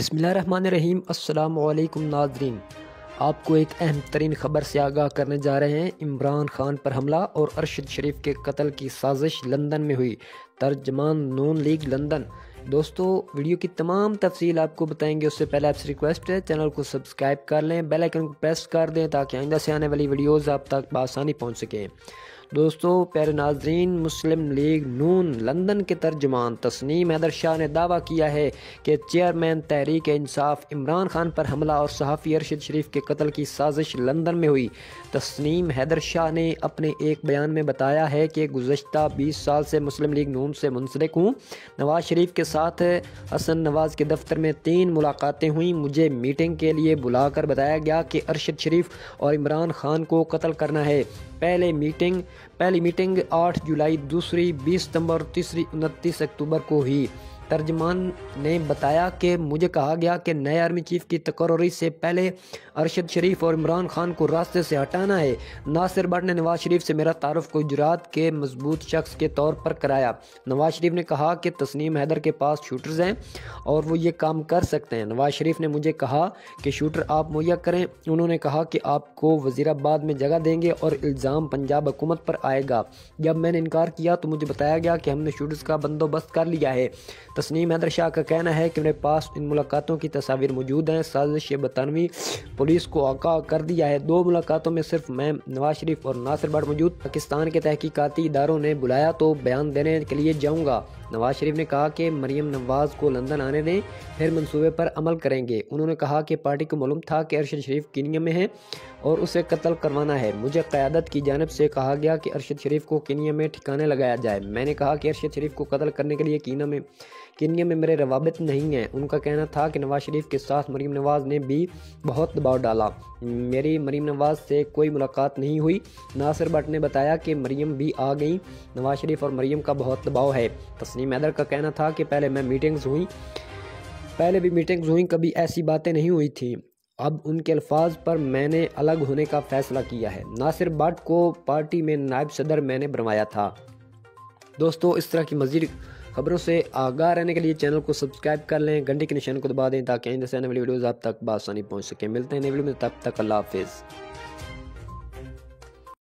बिस्मिल्लाहिर्रहमानिर्रहीम। अस्सलाम वालेकुम नाज़रीन, आपको एक अहम तरीन ख़बर से आगाह करने जा रहे हैं। इमरान खान पर हमला और अरशद शरीफ के कत्ल की साजिश लंदन में हुई। तर्जमान नून लीग लंदन। दोस्तों, वीडियो की तमाम तफसील आपको बताएंगे। उससे पहले आपसे रिक्वेस्ट है, चैनल को सब्सक्राइब कर लें, बेल आइकन को प्रेस कर दें ताकि आइंदा से आने वाली वीडियोज़ आप तक बआसानी पहुँच सकें। दोस्तों प्यारे नाजरीन, मुस्लिम लीग नून लंदन के तर्जमान तस्नीम हैदर शाह ने दावा किया है कि चेयरमैन तहरीक इंसाफ इमरान खान पर हमला और सहाफ़ी अरशद शरीफ के कत्ल की साजिश लंदन में हुई। तस्नीम हैदर शाह ने अपने एक बयान में बताया है कि गुज़श्ता 20 साल से मुस्लिम लीग नून से मुंसलिक हूँ। नवाज शरीफ के साथ हसन नवाज के दफ्तर में 3 मुलाकातें हुई। मुझे मीटिंग के लिए बुलाकर बताया गया कि अरशद शरीफ और इमरान खान को कत्ल करना है। पहली मीटिंग 8 जुलाई, दूसरी 20 सितंबर और तीसरी 29 अक्टूबर को हुई। तर्जमान ने बताया कि मुझे कहा गया कि नए आर्मी चीफ की तकर्री से पहले अरशद शरीफ और इमरान खान को रास्ते से हटाना है। नासिर भट्ट ने नवाज शरीफ से मेरा तारुफ गुजरात के मजबूत शख्स के तौर पर कराया। नवाज शरीफ ने कहा कि तस्नीम हैदर के पास शूटर्स हैं और वो ये काम कर सकते हैं। नवाज शरीफ ने मुझे कहा कि शूटर आप मुहैया करें। उन्होंने कहा कि आपको वज़ीराबाद में जगह देंगे और इल्ज़ाम पंजाब हुकूमत पर आएगा। जब मैंने इनकार किया तो मुझे बताया गया कि हमने शूटर्स का बंदोबस्त कर लिया है। तस्नीम हैदर शाह का कहना है कि मेरे पास इन मुलाकातों की तस्वीर मौजूद हैं। साजिश बरतानवी पुलिस को आगाह कर दिया है। 2 मुलाकातों में सिर्फ मैं, नवाज शरीफ और नासिर भट्ट मौजूद। पाकिस्तान के तहकीकाती इदारों ने बुलाया तो बयान देने के लिए जाऊंगा। नवाज शरीफ ने कहा कि मरीम नवाज को लंदन आने दें, फिर मंसूबे पर अमल करेंगे। उन्होंने कहा कि पार्टी को मालूम था कि अरशद शरीफ कीनिया में है और उसे कत्ल करवाना है। मुझे क़यादत की जानिब से कहा गया कि अरशद शरीफ को कीनिया में ठिकाने लगाया जाए। मैंने कहा कि अरशद शरीफ को कत्ल करने के लिए कीनिया में मेरे रवाबित नहीं हैं। उनका कहना था कि नवाज शरीफ के साथ मरीम नवाज ने भी बहुत दबाव डाला। मेरी मरीम नवाज से कोई मुलाकात नहीं हुई। नासिर भट्ट ने बताया कि मरीम भी आ गई। नवाज शरीफ और मरीम का बहुत दबाव है। तस्नीम हैदर का कहना था कि पहले भी मीटिंग्स हुई, कभी ऐसी बातें नहीं हुई थी। अब उनके अल्फाज पर मैंने अलग होने का फैसला किया है। नासिर भट्ट को पार्टी में नायब सदर मैंने बनवाया था। दोस्तों, इस तरह की मज़ीद खबरों से आगाह रहने के लिए चैनल को सब्सक्राइब कर लें, घंटे के निशान को दबा दें ताकि आइंदा से आने वाली वीडियोज़ आप तक बआसानी पहुँच सकें। मिलते हैं नई वीडियो में, तब तक अल्लाह हाफिज़।